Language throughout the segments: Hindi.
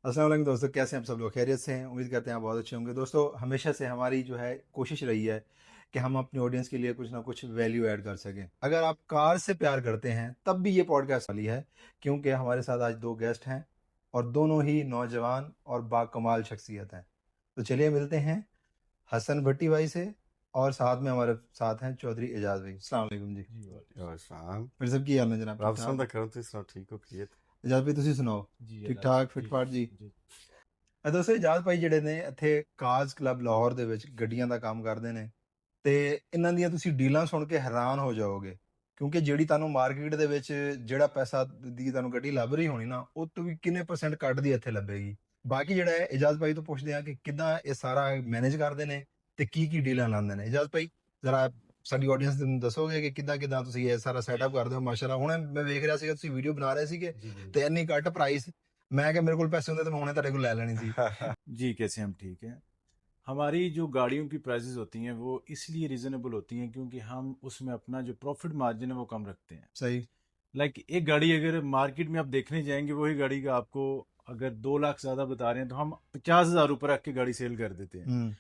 अस्सलाम वालेकुम दोस्तों, कैसे हैं आप सब लोग? खैरियत से हैं? उम्मीद करते हैं आप बहुत अच्छे होंगे। दोस्तों, हमेशा से हमारी जो है कोशिश रही है कि हम अपनी ऑडियंस के लिए कुछ ना कुछ वैल्यू ऐड कर सकें। अगर आप कार से प्यार करते हैं तब भी ये पॉडकास्ट वाली है, क्योंकि हमारे साथ आज दो गेस्ट हैं और दोनों ही नौजवान और बाकमाल शख्सियत हैं। तो चलिए मिलते हैं हसन भट्टी भाई से, और साथ में हमारे साथ हैं चौधरी एजाज भाई। अस्सलाम वालेकुम जी। जी वालेकुम सलाम। फिर सब की हाल है जनाब? ठीक रब ठाक? सुनदा करो तो सुनाओ, ठीक हो खैरियत? एजाज भाई तुसी सुनाओ? जी ठीक अल्लाह ठाक जी फिट फाट जी? जी। ਦੋਸਤੋ ਇਜਾਜ਼ ਭਾਈ ਜਿਹੜੇ ਨੇ ਇੱਥੇ ਕਾਜ਼ ਕਲੱਬ ਲਾਹੌਰ ਦੇ ਵਿੱਚ ਗੱਡੀਆਂ ਦਾ ਕੰਮ ਕਰਦੇ ਨੇ, ਤੇ ਇਹਨਾਂ ਦੀਆਂ ਤੁਸੀਂ ਡੀਲਾਂ ਸੁਣ ਕੇ ਹੈਰਾਨ ਹੋ ਜਾਓਗੇ, ਕਿਉਂਕਿ ਜਿਹੜੀ ਤੁਹਾਨੂੰ ਮਾਰਕੀਟ ਦੇ ਵਿੱਚ ਜਿਹੜਾ ਪੈਸਾ ਦੀ ਤੁਹਾਨੂੰ ਗੱਡੀ ਲੱਭ ਰਹੀ ਹੋਣੀ ਨਾ, ਉਹ ਤੋਂ ਵੀ ਕਿੰਨੇ ਪਰਸੈਂਟ ਕੱਟ ਦੀ ਇੱਥੇ ਲੱਭੇਗੀ। ਬਾਕੀ ਜਿਹੜਾ ਹੈ ਇਜਾਜ਼ ਭਾਈ ਤੋਂ ਪੁੱਛਦੇ ਆ ਕਿ ਕਿੱਦਾਂ ਇਹ ਸਾਰਾ ਮੈਨੇਜ ਕਰਦੇ ਨੇ ਤੇ ਕੀ ਕੀ ਡੀਲਾਂ ਲਾਉਂਦੇ ਨੇ। ਇਜਾਜ਼ ਭਾਈ ਜ਼ਰਾ ਸਾਡੀ ਆਡੀਅנס ਨੂੰ ਦੱਸੋਗੇ ਕਿ ਕਿੱਦਾਂ ਕਿੱਦਾਂ ਤੁਸੀਂ ਇਹ ਸਾਰਾ ਸੈਟਅਪ ਕਰਦੇ ਹੋ? ਮਾਸ਼ਾਅੱਲਾ, ਹੁਣ ਮੈਂ ਵੇਖ ਰਿਹਾ ਸੀਗਾ ਤੁਸੀਂ ਵੀਡੀਓ ਬਣਾ ਰਹੇ ਸੀਗੇ जी जी ਤੇ ਇੰਨੀ ਘੱਟ ਪ੍ਰਾਈਸ, ਮੈਂ ਕਿ ਮੇਰੇ ਕੋਲ ਪੈਸੇ ਹੁੰਦੇ ਤਾਂ ਮੈਂ ਹੁਣੇ ਤੁਹਾਡੇ ਕੋਲ ਲੈ ਲੈਣੀ ਸੀ। जी कैसे हम ठीक हैं। हमारी जो गाड़ियों की प्राइसेस होती हैं वो इसलिए रीजनेबल होती हैं क्योंकि हम उसमें अपना जो प्रॉफिट मार्जिन है वो कम रखते हैं। सही। लाइक एक गाड़ी अगर मार्केट में आप देखने जाएंगे वही गाड़ी का आपको अगर 2 लाख ज़्यादा बता रहे हैं तो हम 50,000 ऊपर रख के गाड़ी सेल कर देते हैं। हम्म।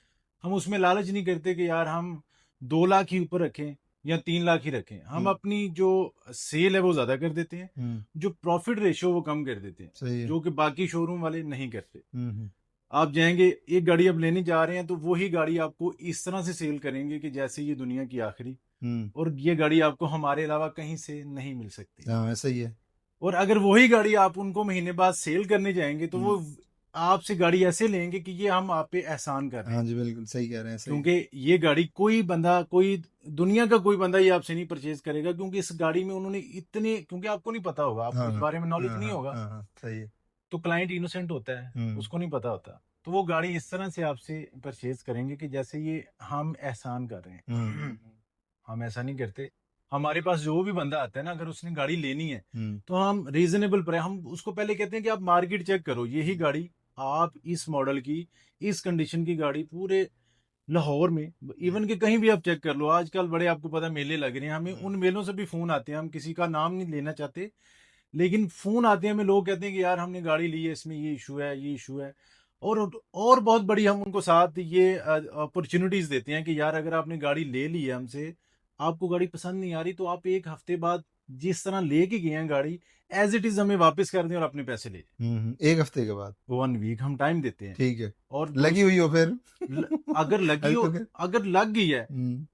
हम उसमें लालच नहीं करते कि यार हम 2 लाख ही ऊपर रखें या 3 लाख ही रखें। हम अपनी जो सेल है वो ज्यादा कर देते हैं, जो प्रॉफिट रेशियो वो कम कर देते हैं, सही है। जो कि बाकी शोरूम वाले नहीं करते। हम्म। आप जाएंगे एक गाड़ी आप लेने जा रहे हैं तो वही गाड़ी आपको इस तरह से सेल करेंगे कि जैसे ये दुनिया की आखिरी, और ये गाड़ी आपको हमारे अलावा कहीं से नहीं मिल सकती। हाँ ऐसा ही है। और अगर वही गाड़ी आप उनको महीने बाद सेल करने जाएंगे तो वो आपसे गाड़ी ऐसे लेंगे कि ये हम आप पे एहसान कर रहे हाँ हैं। जी बिल्कुल सही कह रहे हैं। सही। क्योंकि ये गाड़ी कोई बंदा, कोई दुनिया का कोई बंदा ये आपसे नहीं परचेज करेगा, क्योंकि इस गाड़ी में उन्होंने इतने, क्योंकि आपको नहीं पता होगा, आपको हाँ इस हाँ बारे में नॉलेज हाँ नहीं हाँ होगा, हाँ हाँ सही है। तो क्लाइंट इनोसेंट होता है, उसको नहीं पता होता। तो वो गाड़ी इस तरह से आपसे परचेज करेंगे कि जैसे ये हम एहसान कर रहे हैं। हम ऐसा नहीं करते। हमारे पास जो भी बंदा आता है ना, अगर उसने गाड़ी लेनी है तो हम रीजनेबल प्राइस, हम उसको पहले कहते हैं कि आप मार्केट चेक करो, यही गाड़ी आप इस मॉडल की, इस कंडीशन की गाड़ी पूरे लाहौर में, इवन के कहीं भी आप चेक कर लो, आजकल बड़े आपको पता मेले लग रहे हैं, हमें उन मेलों से भी फोन आते हैं, हम किसी का नाम नहीं लेना चाहते, लेकिन फोन आते हैं हमें, लोग कहते हैं कि यार हमने गाड़ी ली है, इसमें ये इशू है, ये इशू है। और बहुत बड़ी हम उनको साथ ये अपॉर्चुनिटीज देते हैं कि यार अगर आपने गाड़ी ले ली है हमसे, आपको गाड़ी पसंद नहीं आ रही, तो आप एक हफ्ते बाद जिस तरह लेके गए हैं गाड़ी, एज इट इज हमें वापस कर दें और अपने पैसे ले जाएं। एक हफ्ते के बाद? 1 वीक हम टाइम देते हैं। ठीक है। और लगी हुई हो फिर? अगर लगी अरे हो, तो क्या? अगर लग गई है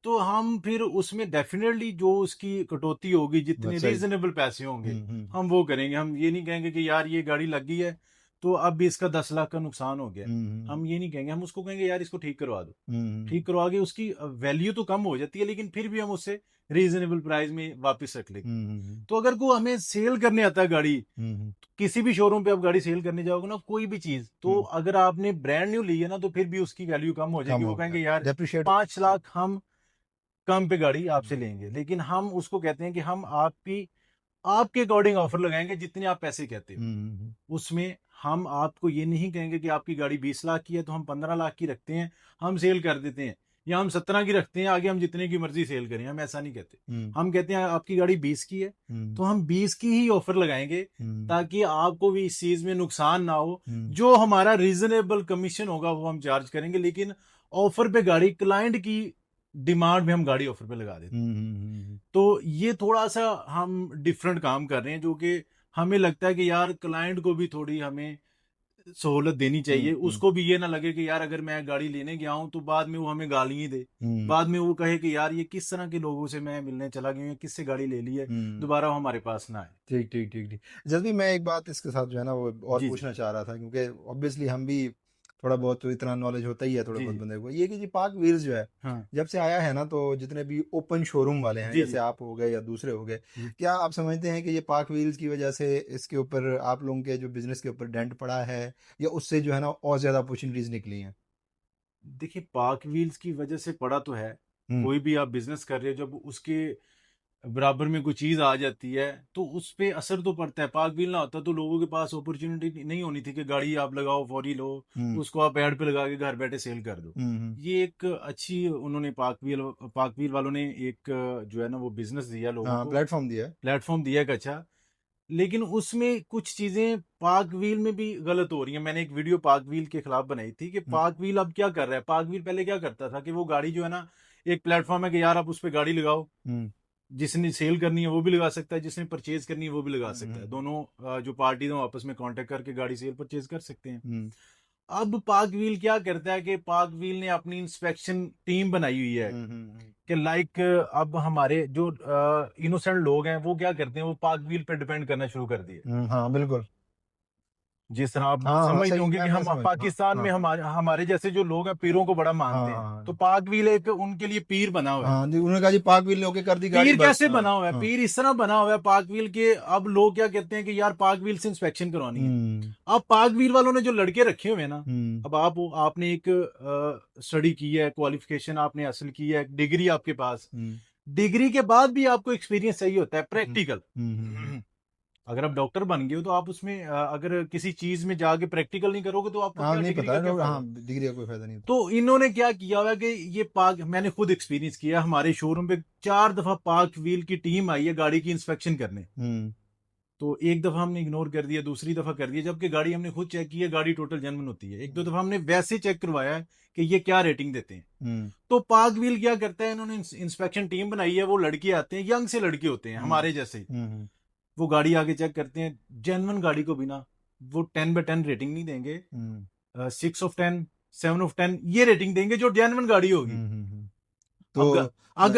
तो हम फिर उसमें डेफिनेटली जो उसकी कटौती होगी, जितने सही। रीजनेबल पैसे होंगे हम वो करेंगे। हम ये नहीं कहेंगे कि यार ये गाड़ी लग गई है तो अब भी इसका 10 लाख का नुकसान हो गया, हम ये नहीं कहेंगे। हम उसको कहेंगे यार इसको ठीक करवा दो। ठीक करवा के उसकी वैल्यू तो कम हो जाती है, लेकिन फिर भी हम उससे रीजनेबल प्राइस में वापस रख लेंगे। तो अगर को हमें सेल करने आता है गाड़ी, तो किसी भी शोरूम पे आप गाड़ी सेल करने जाओगे ना, कोई भी चीज, तो अगर आपने ब्रांड न्यू ली है ना, तो फिर भी उसकी वैल्यू कम हो जाएगी। वो कहेंगे यार डेप्रिशिएट। 5 लाख हम कम पे गाड़ी आपसे लेंगे, लेकिन हम उसको कहते हैं कि हम आपके अकॉर्डिंग ऑफर लगाएंगे जितने आप पैसे कहते हो उसमें। हम आपको ये नहीं कहेंगे कि आपकी गाड़ी 20 लाख की है तो हम 15 लाख की रखते हैं, हम सेल कर देते हैं, या हम 17 की रखते हैं, आगे हम जितने की मर्जी सेल करें, हम ऐसा नहीं कहते। हम कहते हैं आपकी गाड़ी 20 की है तो हम 20 की ही ऑफर लगाएंगे, ताकि आपको भी इस चीज में नुकसान ना हो। जो हमारा रीजनेबल कमीशन होगा वो हम चार्ज करेंगे, लेकिन ऑफर पे गाड़ी, क्लाइंट की डिमांड में हम गाड़ी ऑफर पे लगा देते हैं। तो ये थोड़ा सा हम डिफरेंट काम कर रहे हैं, जो कि हमें लगता है कि यार क्लाइंट को भी थोड़ी हमें सहूलत देनी चाहिए। उसको भी ये ना लगे कि यार अगर मैं गाड़ी लेने गया हूं तो बाद में वो हमें गाली ही दे, बाद में वो कहे कि यार ये किस तरह के लोगों से मैं मिलने चला गया हूं, किससे गाड़ी ले ली है, दोबारा वो हमारे पास ना आए। ठीक ठीक ठीक ठीक। जब भी मैं एक बात इसके साथ जो है ना वो और जी पूछना चाह रहा था, क्योंकि ऑब्वियसली हम भी थोड़ा बहुत तो इतना नॉलेज होता ही है थोड़ा जी बहुत जी बंदे को, ये कि जी पाक व्हील्स जो है हाँ जब से आया है ना, तो जितने भी ओपन शोरूम वाले हैं, जी जैसे जी आप हो गए या दूसरे हो गए, जी। क्या आप समझते हैं कि ये पाक व्हील्स की वजह से इसके ऊपर आप लोगों के जो बिजनेस के ऊपर डेंट पड़ा है, या उससे जो है ना और ज्यादा अपॉर्चुनिटीज निकली हैं? देखिए पाक व्हील्स की वजह से पड़ा तो है। हम्म कोई भी आप बिजनेस कर रहे हो, जब उसके बराबर में कोई चीज आ जाती है तो उस पे असर तो पड़ता है। पाक व्हील ना होता तो लोगों के पास अपॉर्चुनिटी नहीं होनी थी कि गाड़ी आप लगाओ, फौरी लो, उसको आप ऐड पे लगा के घर बैठे सेल कर दो। ये एक अच्छी उन्होंने पाक व्हील वालों ने एक जो है ना वो बिजनेस दिया लोगों हाँ को, प्लेटफॉर्म दिया है। प्लेटफॉर्म दिया एक अच्छा। लेकिन उसमें कुछ चीजें पाक व्हील में भी गलत हो रही है। मैंने एक वीडियो पाक व्हील के खिलाफ बनाई थी कि पाक व्हील अब क्या कर रहा है। पाक व्हील पहले क्या करता था कि वो गाड़ी जो है ना, एक प्लेटफॉर्म है कि यार आप उस पर गाड़ी लगाओ, जिसने सेल करनी है वो भी लगा सकता है, जिसने परचेज करनी है वो भी लगा सकता है। दोनों जो पार्टी हैं आपस में कांटेक्ट करके गाड़ी सेल परचेज कर सकते हैं। अब पाक व्हील क्या करता है कि पाक व्हील ने अपनी इंस्पेक्शन टीम बनाई हुई है कि लाइक अब हमारे जो इनोसेंट लोग हैं वो क्या करते हैं, वो पाक व्हील पे डिपेंड करना शुरू कर दिए। हाँ बिल्कुल। जिस तरह आप हाँ हाँ समझते सही, होंगे कि मैं हम समझ, हाँ पाकिस्तान में हाँ हमारे हमारे जैसे जो लोग हैं पीरों को बड़ा हाँ मानते हैं, हाँ तो पाक व्हील एक उनके लिए पीर बना हुआ है। हाँ जी, उन्होंने कहा जी पाक व्हील होके कर दी गाड़ी पीर बस। कैसे हाँ बना हुआ है? हाँ। पीर इस तरह बना हुआ है पाक व्हील के, अब लोग क्या कहते हैं कि यार पाक व्हील से इंस्पेक्शन करवानी है। अब पाक व्हील वालों ने जो लड़के रखे हुए हैं ना, अब आपने एक स्टडी की है, क्वालिफिकेशन आपने हासिल की है, डिग्री आपके पास, डिग्री के बाद भी आपको एक्सपीरियंस चाहिए होता है प्रैक्टिकल। अगर आप डॉक्टर बन गए हो तो आप उसमें अगर किसी चीज में जाके प्रैक्टिकल नहीं करोगे तो आपको हाँ क्या नहीं डिग्री पता का है क्या हाँ, फायदा। डिग्री का कोई फायदा नहीं होता। तो इन्होंने क्या किया हुआ है कि ये पाक, मैंने खुद एक्सपीरियंस किया, हमारे शोरूम पे 4 दफा पाक व्हील की टीम आई है गाड़ी की इंस्पेक्शन करने। तो एक दफा हमने इग्नोर कर दिया, दूसरी दफा कर दिया, जबकि गाड़ी हमने खुद चेक की है, गाड़ी टोटल जेन्युइन होती है। एक दो दफा हमने वैसे चेक करवाया है कि ये क्या रेटिंग देते हैं। तो पाक व्हील क्या करता है, इन्होंने इंस्पेक्शन टीम बनाई है, वो लड़के आते हैं, यंग से लड़के होते हैं हमारे जैसे ही। वो गाड़ी आगे चेक करते हैं, जेन्युइन गाड़ी को बिना वो 10/10 रेटिंग नहीं देंगे, 6/10, 7/10 ये रेटिंग देंगे जो जेन्युइन गाड़ी होगी। तो अब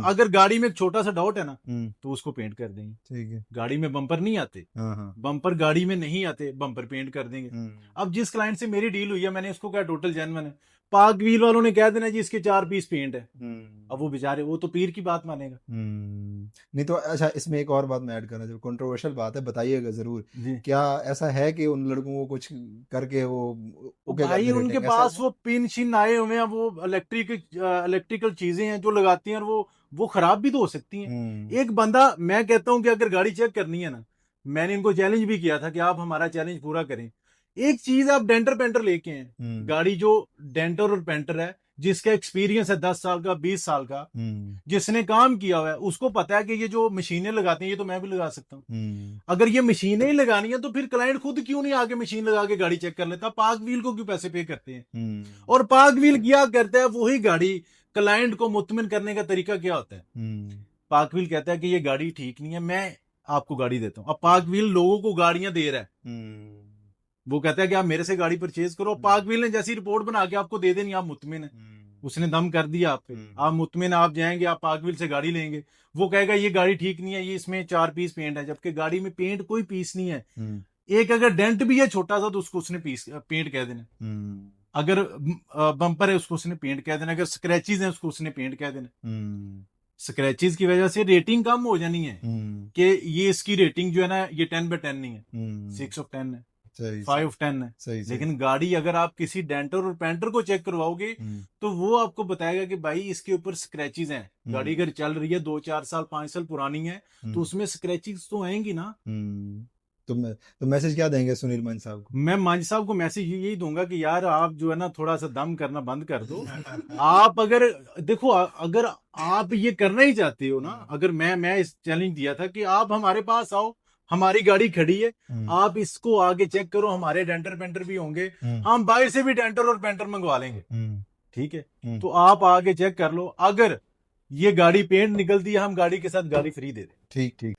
अगर गाड़ी में एक छोटा सा डाउट है ना, हम्म, तो उसको पेंट कर देंगे। ठीक है। गाड़ी में बम्पर नहीं आते, हाँ हाँ बम्पर गाड़ी में नहीं आते, बम्पर पेंट कर देंगे। अब जिस क्लाइंट से मेरी डील हुई है, मैंने उसको कहा टोटल जेन्युइन है, पाक व्हील वालों ने कह देना जी इसके 4 पीस पेंट है। अब वो बेचारे, वो तो पीर की बात मानेगा। नहीं तो अच्छा, इसमें एक और बात मैं ऐड करना, जो कंट्रोवर्शियल बात है बताइएगा जरूर। जी। क्या ऐसा है कि उन लड़कों को कुछ करके वो ओके कर भाई दे उनके रेटिंग, ऐसा पास है? वो पिन शिन आए हुए हैं, वो इलेक्ट्रिकल चीजें हैं जो लगाती हैं, और वो खराब भी तो हो सकती हैं। एक बंदा, मैं कहता हूं कि अगर गाड़ी चेक करनी है ना, मैंने इनको चैलेंज भी किया था कि आप हमारा चैलेंज पूरा करें। एक चीज, आप डेंटर पेंटर लेके हैं, गाड़ी जो डेंटर और पेंटर है, जिसका एक्सपीरियंस है 10 साल का, 20 साल का, जिसने काम किया हुआ है, उसको पता है कि ये जो मशीनें लगाती हैं ये तो मैं भी लगा सकता हूँ। अगर ये मशीनें ही लगानी है तो फिर क्लाइंट खुद क्यों नहीं आके मशीन लगा के गाड़ी चेक कर लेता? पाक व्हील को क्यों पैसे पे करते हैं? और पाक व्हील क्या करता है, वही गाड़ी क्लाइंट को मुतमिन करने का तरीका क्या होता है? पाक व्हील कहता है कि ये गाड़ी ठीक नहीं है, मैं आपको गाड़ी देता हूं। अब पाक व्हील लोगों को गाड़ियां दे रहा है, वो कहता है कि आप मेरे से गाड़ी परचेज करो। पाक व्हील ने जैसी रिपोर्ट बना के आपको दे देनी, आप मुतमिन है, उसने दम कर दिया आप पे, आप मुतमिन, आप जाएंगे, आप पाक व्हील से गाड़ी लेंगे। वो कहेगा ये गाड़ी ठीक नहीं है, ये इसमें 4 पीस पेंट है, जबकि गाड़ी में पेंट कोई पीस नहीं है। एक अगर डेंट भी है छोटा सा तो उसको उसने पीस पेंट कह देना। अगर बम्पर है उसको उसने पेंट कह देना, अगर स्क्रैचेस है उसको उसने पेंट कह देना। स्क्रैचेस की वजह से रेटिंग कम हो जानी है कि ये इसकी रेटिंग जो है ना, ये 10/10 नहीं है, 6/10 है, सही 5/10 है। सही सही। लेकिन गाड़ी अगर आप किसी डेंटर और पेंटर को चेक करवाओगे तो वो आपको बताएगा कि भाई इसके ऊपर स्क्रैचेस हैं, गाड़ी अगर चल रही है 2-4 साल 5 साल पुरानी है तो उसमें स्क्रैचेस तो आएंगी ना। तो मैसेज क्या देंगे सुनील मान साहब को? मैं मांझी साहब को मैसेज यही दूंगा कि यार आप जो है ना थोड़ा सा दम करना बंद कर दो। आप अगर देखो, अगर आप ये करना ही चाहते हो ना, अगर मैं इस चैलेंज दिया था कि आप हमारे पास आओ, हमारी गाड़ी खड़ी है, आप इसको आगे चेक करो, हमारे डेंटर पेंटर भी होंगे, हम बाहर से भी डेंटर और पेंटर मंगवा लेंगे, ठीक है? तो आप आगे चेक कर लो, अगर ये गाड़ी पेंट निकलती है हम गाड़ी के साथ गाड़ी फ्री दे दें। ठीक ठीक।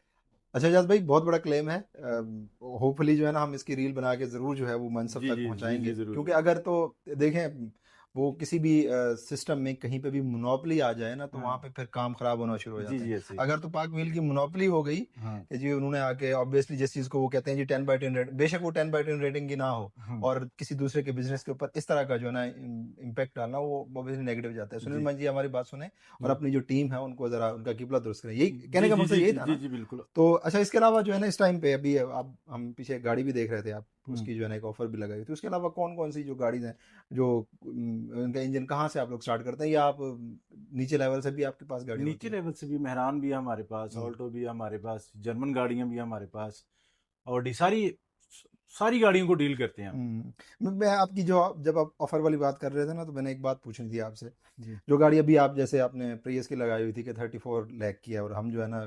अच्छा एजाज भाई, बहुत बड़ा क्लेम है, होपफुली जो है ना हम इसकी रील बना के जरूर जो है वो मनसब जी तक जी जी पहुंचाएंगे, जी जरूर। क्योंकि अगर तो देखें वो किसी भी सिस्टम में कहीं पे भी मोनोपोली आ जाए ना तो वहां पे फिर काम खराब होना शुरू हो जी जाते जी हैं। ऐसे। अगर तो पाक व्हील की मोनोपोली हो गई हाँ कि जी उन्होंने आके ऑब्वियसली जिस चीज को वो कहते हैं जी 10/10 रेटिंग, बेशक वो 10/10 रेटिंग की ना हो, और किसी दूसरे के बिजनेस के ऊपर इस तरह का जो है ना इम्पैक्ट डालना, वो ऑब्वियसली नेगेटिव जाता है। सुनील मन जी हमारी बात सुने और अपनी जो टीम है उनको जरा उनका किबला दुरुस्त करें, यही कहने जी का जी मकसद जी यही जी था जी ना। जी बिल्कुल। तो अच्छा, इसके अलावा जो है ना इस टाइम पे अभी आप, हम पीछे गाड़ी भी देख रहे थे, आप उसकी जो है ना एक ऑफर भी लगाई, तो उसके अलावा कौन कौन सी जो गाड़ी हैं जो उनका इंजन कहाँ से आप लोग स्टार्ट करते हैं, या आप नीचे लेवल से भी आपके पास गाड़ी नीचे होती है? लेवल से भी मेहरान भी है हमारे पास, ऑल्टो भी है हमारे पास, जर्मन गाड़ियां भी है हमारे पास, और सारी सारी गाड़ियों को डील करते हैं हम। मैं आपकी जो, जब आप ऑफर वाली बात कर रहे थे ना, तो मैंने एक बात पूछनी थी आपसे। जी जो गाड़ी अभी आप, जैसे आपने प्रियस की लगाई हुई थी कि 34 लाख की है, और हम जो है ना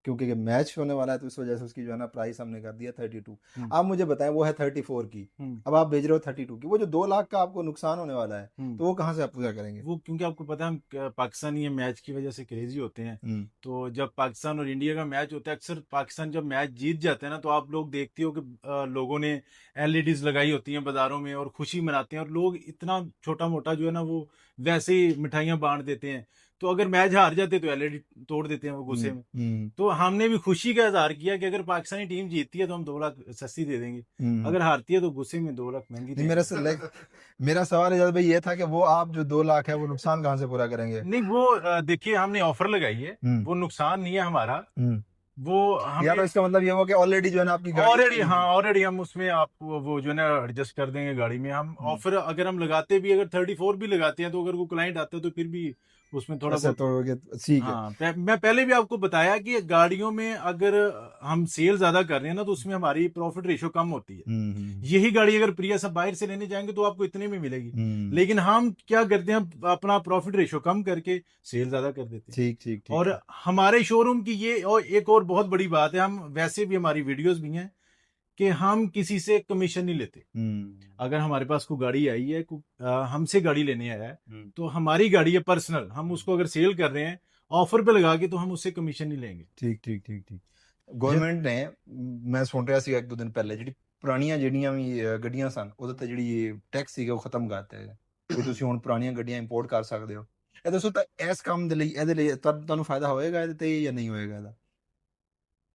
क्योंकि मैच होने वाला है तो इस वजह से उसकी जो है ना प्राइस हमने कर दिया 32। हम्म, आप मुझे बताएं, वो है 34 की, हम्म, अब आप बेच रहे हो 32 की, वो जो 2 लाख का आपको नुकसान होने वाला है हम्म। तो वो कहाँ से आप पूरा करेंगे? वो क्योंकि आपको पता है हम पाकिस्तानी ये मैच की वजह से क्रेजी होते हैं। तो जब पाकिस्तान और इंडिया का मैच होता है, अक्सर पाकिस्तान जब मैच जीत जाते हैं ना, तो आप लोग देखते हो कि लोगों ने एलईडीज लगाई होती हैं बाजारों में और खुशी मनाते हैं, और लोग इतना छोटा मोटा जो है ना वो वैसे ही मिठाइयाँ बांट देते हैं। तो अगर मैच हार जाते तो एलईडी तोड़ देते हैं वो गुस्से में। तो हमने भी खुशी का इजहार किया कि अगर पाकिस्तानी टीम जीतती है तो हम 2 लाख सस्ती दे देंगे, अगर हारती है तो गुस्से में 2 लाख महंगी नहीं, देंगे। मेरा सवाल है भाई ये था कि वो आप जो 2 लाख है वो नुकसान कहाँ से पूरा करेंगे? नहीं वो देखिए हमने ऑफर लगाई है, हम्म वो नुकसान नहीं है हमारा। हम्म वो या तो हमें इसका मतलब ये हुआ कि ऑलरेडी जो है ना आपकी गाड़ी ऑलरेडी, खरीदी हाँ थी। ऑलरेडी हम उसमें आपको वो जो है ना एडजस्ट कर देंगे गाड़ी में। हम हम्म, ऑफर अगर हम लगाते भी, अगर 34 भी लगाते हैं, तो अगर वो क्लाइंट आता है तो फिर भी उसमें थोड़ा अच्छा बहुत। तो ठीक है। हाँ मैं पहले भी आपको बताया कि गाड़ियों में अगर हम सेल ज्यादा कर रहे हैं ना, तो उसमें हमारी प्रॉफिट रेशो कम होती है। हम्म यही गाड़ी अगर प्रियस आप बाहर से लेने जाएंगे तो आपको इतने में मिलेगी, हम्म लेकिन हम क्या करते हैं, हम अपना प्रॉफिट रेशो कम करके सेल ज्यादा कर देते हैं। ठीक ठीक ठीक और ठीक। हमारे शोरूम की ये और एक और बहुत बड़ी बात है, हम वैसे भी हमारी वीडियोस भी हैं कि हम किसी से कमीशन नहीं लेते। अगर हमारे पास कोई गाड़ी आई है, हमसे गाड़ी लेने आया है, हम्म, तो हमारी गाड़ी है पर्सनल, हम उसको अगर सेल कर रहे हैं ऑफर पे लगा के, तो हम उससे कमीशन नहीं लेंगे। ठीक ठीक ठीक ठीक। जब ਗਵਰਨਮੈਂਟ ਨੇ, ਮੈਂ ਸੁਣ ਰਿਹਾ ਸੀ ਇੱਕ ਦੋ ਦਿਨ ਪਹਿਲੇ, ਜਿਹੜੀ ਪੁਰਾਣੀਆਂ ਜਿਹੜੀਆਂ ਵੀ ਗੱਡੀਆਂ ਸਨ ਉਹਦੇ ਤੇ ਜਿਹੜੀ ਟੈਕਸ ਸੀਗਾ ਉਹ ਖਤਮ ਕਰ ਦਿੱਤਾ ਹੈ ਵੀ ਤੁਸੀਂ ਹੁਣ ਪੁਰਾਣੀਆਂ ਗੱਡੀਆਂ ਇੰਪੋਰਟ ਕਰ ਸਕਦੇ ਹੋ। ਇਹ ਦੱਸੋ ਤਾਂ ਇਸ ਕੰਮ ਦੇ ਲਈ ਇਹਦੇ ਲਈ ਤੁਹਾਨੂੰ ਫਾਇਦਾ ਹੋਏਗਾ ਇਹਦੇ ਤੇ ਜਾਂ ਨਹੀਂ ਹੋਏਗਾ ਇਹਦਾ?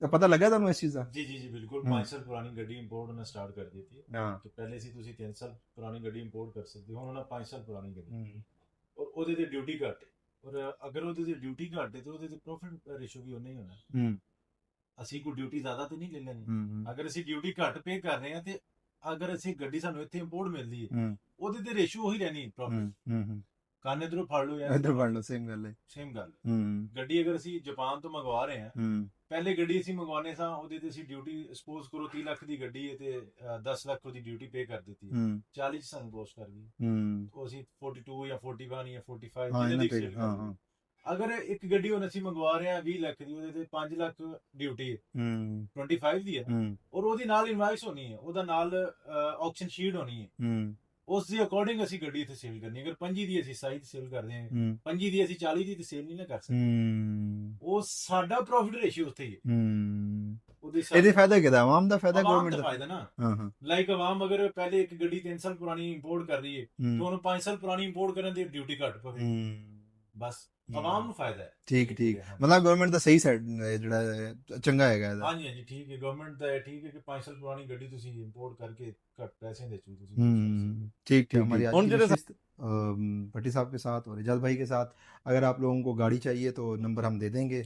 ਤਾਂ ਪਤਾ ਲੱਗਾ ਤੁਹਾਨੂੰ ਇਸ ਚੀਜ਼ ਦਾ? जी जी जी बिल्कुल, ਹੂੰ 5 साल पुरानी गड्डी इंपोर्ट होना स्टार्ट कर दी थी। ਹਾਂ तो पहले से ਤੁਸੀਂ 3 ਸਾਲ ਪੁਰਾਣੀ ਗੱਡੀ ਇੰਪੋਰਟ ਕਰ ਸਕਦੇ ਹੋ, ਹੁਣ ਉਹਨਾਂ 5 ਸਾਲ ਪੁਰਾਣੀ ਗੱਡੀ, ਹੂੰ ਔਰ ਉਹਦੇ ਤੇ ਡਿਊਟੀ ਘੱਟ ਹੈ। ਔਰ ਅਗਰ ਉਹਦੇ ਤੇ ਡਿਊਟੀ ਘੱਟ ਹੈ ਤੇ ਉਹਦੇ ਤੇ ਪ੍ਰੋਫਿਟ ਰੇਸ਼ੋ ਵੀ ਉਨਾ ਹੀ ਹੋਣਾ। ਹੂੰ ਅਸੀਂ ਕੋਈ ਡਿਊਟੀ ਜ਼ਿਆਦਾ ਤੇ ਨਹੀਂ ਲੈ ਲੈਣੀ। ਹੂੰ ਅਗਰ ਅਸੀਂ ਡਿਊਟੀ ਘੱਟ ਪੇ ਕਰ ਰਹੇ ਹਾਂ, ਤੇ ਅਗਰ ਅਸੀਂ ਗੱਡੀ ਸਾਨੂੰ ਇੱਥੇ ਇੰਪੋਰਟ ਮਿਲਦੀ ਹੈ, ਹੂੰ ਉਹਦੇ ਤੇ ਰੇਸ਼ੋ ਉਹੀ ਰਹਿਣੀ ਪ੍ਰੋਫਿਟ। ਹੂੰ ਕੰਨ ਇਧਰੋਂ ਫੜ ਲਓ ਯਾਰ, ਇਧਰ ਫੜ ਲਓ, ਸੇਮ ਗੱਲ ਹੈ। ਸੇਮ ਗੱਲ। ਹੂੰ ਗੱਡੀ ਅਗਰ ਅਸੀਂ ਜਾਪਾਨ ਤੋਂ ਮੰਗਵਾ ਰਹੇ ਹਾਂ, ਹੂੰ ਪਹਿਲੇ ਗੱਡੀ ਅਸੀਂ ਮੰਗਵਾਉਂਦੇ ਸਾਂ, ਉਹਦੇ ਤੇ ਅਸੀਂ ਡਿਊਟੀ ਸਪੋਜ਼ ਕਰੋ 30 ਲੱਖ ਦੀ ਗੱਡੀ ਹੈ ਤੇ 10 ਲੱਖ ਉਹਦੀ ਡਿਊਟੀ ਪੇ ਕਰ ਦਿੱਤੀ ਹੈ, ਹੂੰ 40 ਚ ਸਾਨੂੰ ਕੋਸਟ ਕਰ ਗਈ। ਹੂੰ ਉਹ ਅਸੀਂ 42 ਜਾਂ 41 ਜਾਂ 45 ਹਾਂ ਜਿਹਦੇ ਇਹਨਾਂ ਦੀ ਤੇ ਸੇਲ ਹਾਂ ਕਰ ਹਾਂ ਦਿੱਤੀ। ਅਗਰ ਇੱਕ ਗੱਡੀ ਹੁਣ ਅਸੀਂ ਮੰਗਵਾ ਰਹੇ ਹਾਂ 20 ਲੱਖ ਦੀ, ਉਹਦੇ ਤੇ 5 ਲੱਖ ਡਿਊਟੀ ਹੈ, ਹੂੰ 25 ਦੀ ਹੈ, ਹੂੰ ਔਰ ਉਹਦੀ ਨਾਲ ਇਨਵਾਇਸ ਹੋਣੀ ਹੈ, ਉਹਦਾ ਨਾਲ ਆਕਸ਼ਨ ਸ਼ੀਟ ਹੋਣੀ ਹੈ, ਹੂੰ ਉਸ ਦੇ ਅਕੋਰਡਿੰਗ ਅਸੀਂ ਗੱਡੀ ਇੱਥੇ ਸੇਲ ਕਰਨੀ ਹੈ। ਅਗਰ 25 ਦੀ ਅਸੀਂ 27 ਦੀ ਸੇਲ ਕਰਦੇ ਹਾਂ, ਹੂੰ 25 ਦੀ ਅਸੀਂ 40 ਦੀ ਤੇ ਸੇਲ ਨਹੀਂ ਨਾ ਕਰ ਸਕਦੇ। ਹੂੰ ਉਹ ਸਾਡਾ ਪ੍ਰੋਫਿਟ ਰੇਸ਼ੀਓ ਉੱਥੇ ਹੀ ਹੈ। ਹੂੰ ਉਹਦੇ ਇਹਦੇ ਫਾਇਦਾ ਕਿਹਦਾ? ਆਵਾਮ ਦਾ ਫਾਇਦਾ, ਆਵਾਮ ਗਵਰਨਮੈਂਟ ਦਾ ਦਾ? ਫਾਇਦਾ ਨਾ। ਹਾਂ ਹਾਂ ਲਾਈਕ ਆਵਾਮ ਅਗਰ ਪਹਿਲੇ ਇੱਕ ਗੱਡੀ 3 ਸਾਲ ਪੁਰਾਣੀ ਇੰਪੋਰਟ ਕਰ ਰਹੀ ਹੈ, ਤੇ ਹੂੰ ਉਹਨੂੰ 5 ਸਾਲ ਪੁਰਾਣੀ ਇੰਪੋਰਟ ਕਰਨ ਦੀ ਡਿਊਟੀ ਘੱਟ ਪਵੇ, ਬਸ ਆਵਾਮ ਨੂੰ ਫਾਇਦਾ ਹੈ। ਠੀਕ ਠੀਕ। ਹਾਂਜੀ ਮਤਲਬ ਗਵਰਨਮੈਂਟ ਦਾ ਸਹੀ ਸਾਈਡ ਜਿਹੜਾ ਹੈ, ਚੰਗਾ ਹੈਗਾ ਇਹਦਾ। ਹਾਂਜੀ ਹਾਂਜੀ, ਠੀਕ ਹੈ। ਗਵਰਨਮੈਂਟ ਦਾ ਇਹ ਠੀਕ ਹੈ ਕਿ 5 ਸਾਲ ਪੁਰਾਣੀ ਗੱਡੀ ਤੁਸੀਂ ਇੰਪੋर्ट करके घट पैसे दे चुके ਤੁਸੀਂ ठीक ठीक। हमारी आज उन की जगह नशिस्त भट्टी साहब के साथ और इजाज भाई के साथ, अगर आप लोगों को गाड़ी चाहिए तो नंबर हम दे देंगे,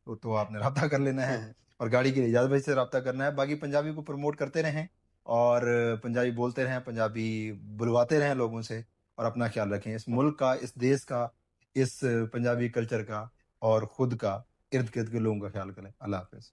तो आपने रब्ता कर लेना है और गाड़ी के लिए इजाज भाई से रब्ता करना है। बाकी पंजाबी को प्रमोट करते रहें और पंजाबी बोलते रहें, पंजाबी बुलवाते रहें लोगों से, और अपना ख्याल रखें इस मुल्क का, इस देश का, इस पंजाबी कल्चर का और खुद का, इर्द गिर्द के लोगों का ख्याल करें। अल्लाह हाफिज़।